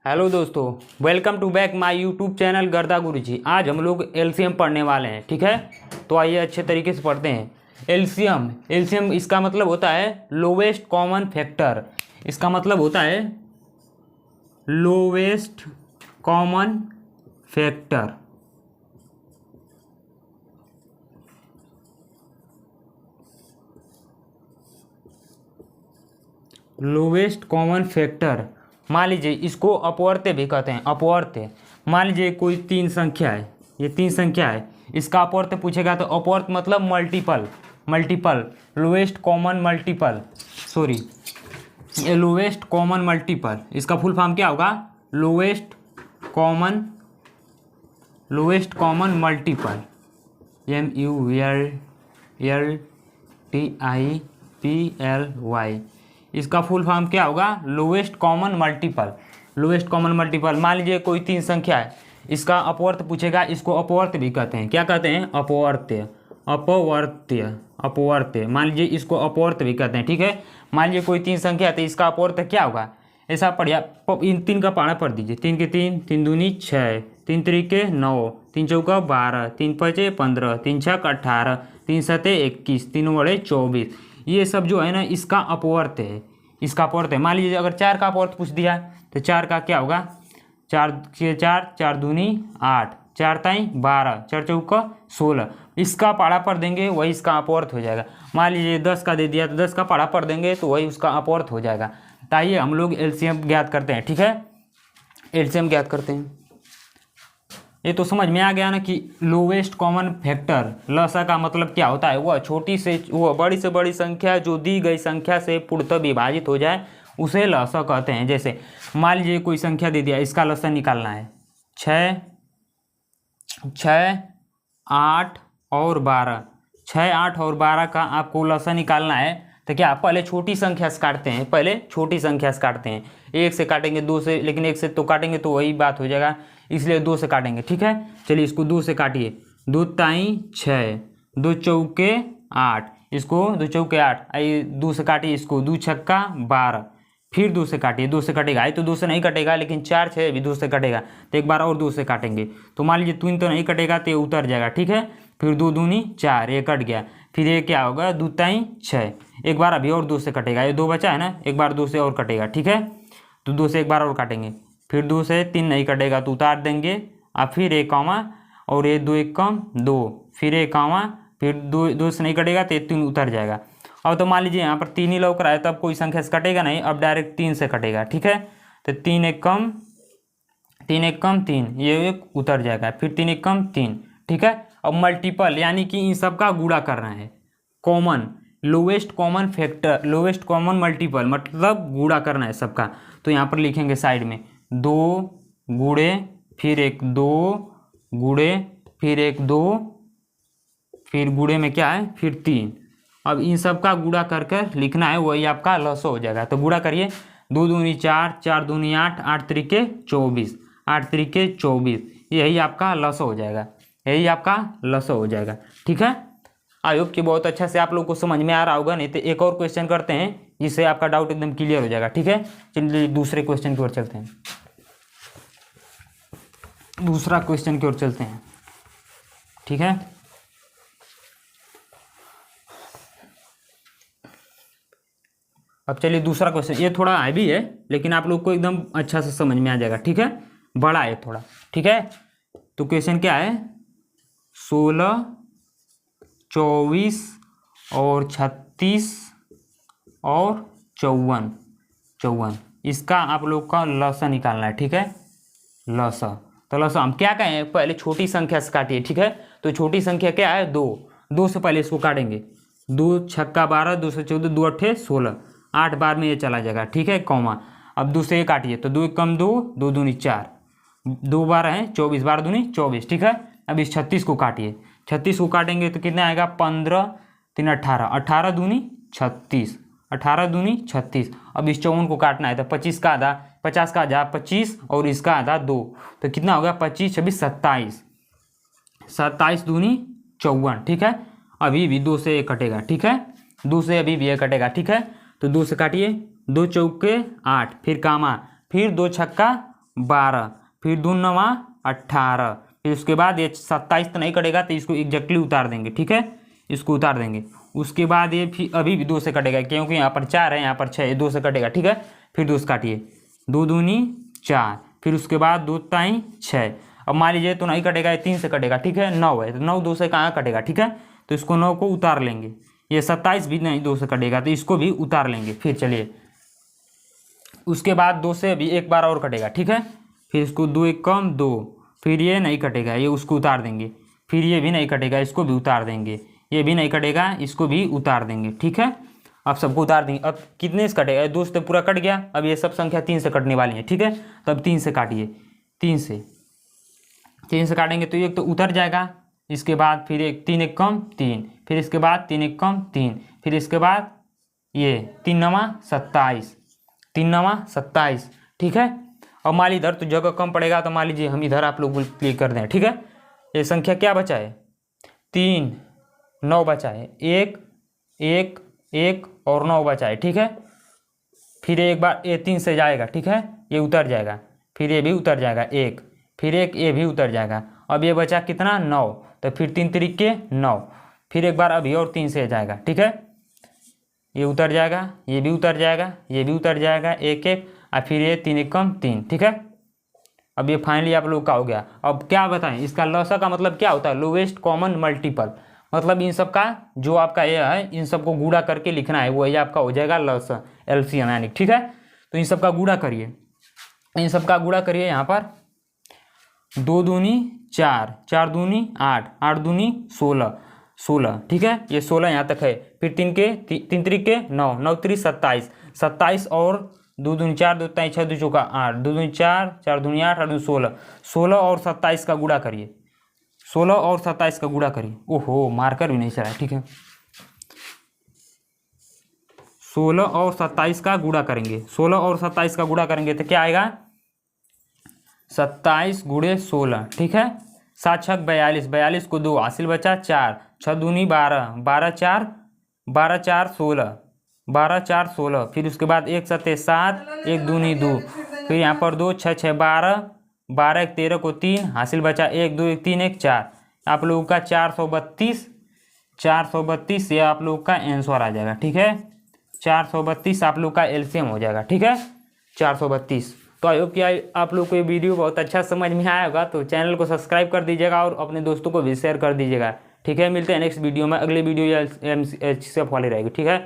Hello दोस्तों, welcome to back my YouTube channel Garda Guruji. आज हम लोग एलसीएम पढ़ने वाले हैं, ठीक है। तो आइए अच्छे तरीके से पढ़ते हैं। एलसीएम एलसीएम इसका मतलब होता है लोवेस्ट कॉमन फैक्टर। इसका मतलब होता है lowest common factor. Lowest common factor, मान लीजिए इसको अपवर्त्य भी कहते हैं, अपवर्त्य। मान लीजिए कोई तीन संख्या है, ये तीन संख्या है, इसका अपवर्त्य पूछेगा तो अपवर्त्य मतलब multiple, multiple lowest common multiple, sorry ये लोवेस्ट कॉमन मल्टीपल। इसका फुल फॉर्म क्या होगा? Lowest common multiple, MULTIPLY। इसका फुल फॉर्म क्या होगा? Lowest common multiple. Lowest common multiple, मान लीजिए कोई तीन संख्या है, इसका अपवर्त्य पूछेगा, इसको अपवर्त्य भी कहते हैं। क्या कहते हैं? अपवर्त्य, अपवर्त्य, अपवर्त्य। मान लीजिए इसको अपवर्त्य भी कहते हैं, ठीक है। मान लीजिए कोई तीन संख्या है तो इसका अपवर्त्य क्या होगा? ऐसा पढ़िया, इन तीन का पारा पढ़ दीजिए। तीन के तीन, तीन दूनी 6, तीन तरीके 9, तीन चौका 12, तीन पचे 15, तीन छक 18, तीन सते 21, तीन बड़े 24। ये सब जो है ना, इसका अपवर्त्य है, इसका अपवर्त्य है। मान लीजिए अगर 4 का अपवर्त्य पूछ दिया तो 4 का क्या होगा? 4 के 4, 4 दूनी 8, 4 ताई 12, 4 चौका 16। इसका पाड़ा पढ़ देंगे, वही इसका अपवर्त्य हो जाएगा। मान लीजिए 10 का दे दिया तो 10 का पाड़ा पढ़ देंगे तो वही उसका अपवर्त्य हो जाएगा। तो आइए हम लोग एलसीएम ज्ञात करते हैं, ठीक है। एलसीएम ज्ञात करते हैं। ये तो समझ में आ गया ना कि लोवेस्ट कॉमन फैक्टर, लसा का मतलब क्या होता है? वह बड़ी से बड़ी संख्या जो दी गई संख्या से पूर्णतः विभाजित हो जाए उसे लसा कहते हैं। जैसे मान लीजिए कोई संख्या दे दिया, इसका लसा निकालना है 6, 8 और 12। 6, 8 और 12 का आपको लसा निकालना है तो क्या पहले छोटी संख्या से काटते हैं, पहले छोटी संख्या से काटते हैं। 1 से काटेंगे, 2 से, लेकिन 1 से तो काटेंगे तो वही बात हो जाएगा, इसलिए 2 से काटेंगे, ठीक है। चलिए इसको 2 से काटिए। 2 ताई 6, 2 चौके 8, इसको 2 चौके 8, आइए 2 से काटिए इसको, 2 छक्का 12, फिर 2 से काटिए। 2 से कटेगा, आई तो 2 से नहीं कटेगा, लेकिन 4 6 भी 2 से कटेगा, तो एक बार और 2 से काटेंगे। तो मान लीजिए 3 तो नहीं कटेगा तो ये उतर जाएगा, ठीक है। फिर 2 दूनी 4, ये कट गया। फिर ये क्या होगा? 2 ताई 6, एक बार अभी और 2 से कटेगा, ये 2 बचा है ना, एक बार 2 से और कटेगा, ठीक है। तो 2 से एक बार और काटेंगे, फिर 2 से 3 नहीं कटेगा तो उतार देंगे, और फिर 1 कॉमा, और ये 2 1 कम 2, फिर 1 कॉमा, फिर 2 से नहीं कटेगा तो 3 उतर जाएगा। अब तो मान लीजिए यहाँ पर 3 ही लौक रहा है, तब कोई संख्या से कटेगा नहीं, अब डायरेक्ट 3 से कटेगा, ठीक है। तो 3 1 कम 3, ये एक उतर जाएगा, फिर 3 1 कम 3, ठीक है। अब मल्टीपल यानी कि इन सब का गुणा करना है। Common, lowest common factor, lowest common multiple मतलब गुणा करना है सबका। तो यहाँ पर लिखेंगे साइड में 2 गुणे, फिर 1 2 गुणे, फिर 1 2, फिर गुणे में क्या है? फिर 3। अब इन सब का गुणा कर कर लिखना है, वही आपका लसो हो जाएगा। तो गुणा करिए, 2 दूनी 4, 4 दूनी 8, 8 तरीके 24, 8 तरीके 24, यही आपका लसो हो जाएगा, यही आपका लसो हो जाएगा, ठीक है। आई होप कि बहुत अच्छा से आप लोग को समझ में आ रहा होगा। नहीं तो एक और क्वेश्चन करते हैं जिससे आपका डाउट एकदम क्लियर हो जाएगा, ठीक है। चलिए दूसरे क्वेश्चन की ओर चलते हैं, दूसरा क्वेश्चन की ओर चलते हैं, ठीक है। अब चलिए दूसरा क्वेश्चन, ये थोड़ा हैवी है लेकिन आप लोग को एकदम अच्छा से समझ में आ जाएगा, ठीक है। बड़ा है थोड़ा, ठीक है। तो क्वेश्चन क्या है? 16, 24 और 36 और 54, इसका आप लोग का लसा निकालना है, ठीक है। लसा, तो लसा हम क्या कहें? पहले छोटी संख्या से काटिए, ठीक है। तो छोटी संख्या क्या है? 2 से पहले इसको काटेंगे। 2 छक्का 12, 2 से 14, 2 8 16, 8 बार में ये चला जाएगा, ठीक है, कॉमा। अब 2 से ये काटिए तो 2 1 कम 2, 2 दूनी 4, 2 12 है 24, 12 दूनी 24, ठीक है। अब इस 36 को काटिए, 36 को काटेंगे तो कितना आएगा? 15 3 18, 18 दूनी 36, 18 दूनी 36। अब इस 54 को काटना है तो 25 का आधा, 50 का आधा 25 और इसका आधा 2, तो कितना होगा? 25 26 27, 27 दूनी 54, ठीक है। अभी भी 2 से 1 कटेगा, ठीक है, 2 से अभी भी 1 कटेगा, ठीक है। तो 2 से काटिए, 2 चौके 8, फिर कामा, फिर 2 छक्का 12, फिर 2 9 18, फिर उसके बाद ये 27 तो नहीं कटेगा तो इसको एग्जैक्टली उतार देंगे, ठीक है, इसको उतार देंगे। उसके बाद ये फिर अभी भी 2 से कटेगा क्योंकि यहाँ पर 4 है, यहाँ पर 6 है, 2 से कटेगा, ठीक है। फिर 2 से काटिए, 2 दूनी 4, फिर उसके बाद 2 ताई 6। अब मान लीजिए तो नहीं कटेगा, ये 3 से कटेगा, ठीक है, 9 है तो 9 2 से कहाँ कटेगा, ठीक है, तो इसको 9 को उतार लेंगे। ये 27 भी नहीं 2 से कटेगा तो इसको भी उतार लेंगे। फिर चलिए उसके बाद 2 से अभी एक बार और कटेगा, ठीक है, फिर इसको 2 1 कम 2, फिर ये नहीं कटेगा, ये उसको उतार देंगे। फिर ये भी नहीं कटेगा, इसको भी उतार देंगे। ये भी नहीं कटेगा, इसको भी उतार देंगे, ठीक है। अब सबको उतार देंगे। अब कितने से कटेगा, 2 से पूरा कट गया, अब ये सब संख्या 3 से कटने वाली है, ठीक है। तब 3 से काटिए, 3 से काटेंगे तो एक तो उतर जाएगा। इसके बाद फिर एक 3 1 कम 3, फिर इसके बाद 3 1 कम 3, फिर इसके बाद ये 3 9 27, 3 9 27, ठीक है। अब मान लीजिए इधर तो जगह कम पड़ेगा तो मान लीजिए हम इधर आप लोग क्लिक कर दें, ठीक है। ये संख्या क्या बचा है, 3 9 बचा है, 1 1 1 और 9 बचा है, ठीक है। फिर एक बार ये 3 से जाएगा, ठीक है, ये उतर जाएगा, फिर ये भी उतर जाएगा 1, फिर एक ये भी उतर जाएगा। अब ये बचा कितना 9, तो फिर 3 तरीके 9, फिर एक बार अभी और 3 से जाएगा, ठीक है, ये उतर जाएगा, ये भी उतर जाएगा, ये भी उतर जाएगा 1 1, और फिर ये 3 1 कम 3, ठीक है। अब ये फाइनली आप लोग का हो गया। अब क्या बताएं, इसका लसा का मतलब क्या होता है, लोवेस्ट कॉमन मल्टीपल, मतलब इन सब का जो आपका ये है इन सबको गुणा करके लिखना है, वो ये आपका हो जाएगा लसा, एलसीएम यानी, ठीक है। तो इन सब का गुणा करिए, इन सब का गुणा करिए। यहाँ पर 2 दूनी 4, 4 दूनी 8, 8 दूनी 16, 16, ठीक है, ये 16 यहाँ तक है। फिर 3 तरीके 9, 9 3 27, 27 और 2 दूनी 4, 2 ताई 6, 2 चौका 8, 2 दूनी 4, 4 दूनी 8, 8 दूनी 16, 16 और 27 का गुणा करिए, 16 और 27 का गुणा करिए। ओहो मार्कर भी नहीं चला, ठीक है। 16 और 27 का गुणा करेंगे, 16 और 27 का गुणा करेंगे तो क्या आएगा, 27 गुणे 16, ठीक है। 7 6 42, 42 को 2 हासिल बचा 4, 6 दूनी 12, 12 4, 12 4 16, 12 4 16, फिर उसके बाद 1 7 7, 1 दूनी 2, फिर यहाँ पर 2 6 6 12, 12 1 13 को 3 हासिल बचा 1 2 1 3 1 4, आप लोगों का 432, 432 ये आप लोग का आंसर आ जाएगा, ठीक है। 432 आप लोग का एलसीएम हो जाएगा, ठीक है, 432। तो आई होप कि आप लोग को ये वीडियो बहुत अच्छा समझ में आया होगा। तो चैनल को सब्सक्राइब कर दीजिएगा और अपने दोस्तों को भी शेयर कर दीजिएगा, ठीक है। मिलते हैं नेक्स्ट वीडियो में, अगले वीडियो या से वाली रहेगी, ठीक है।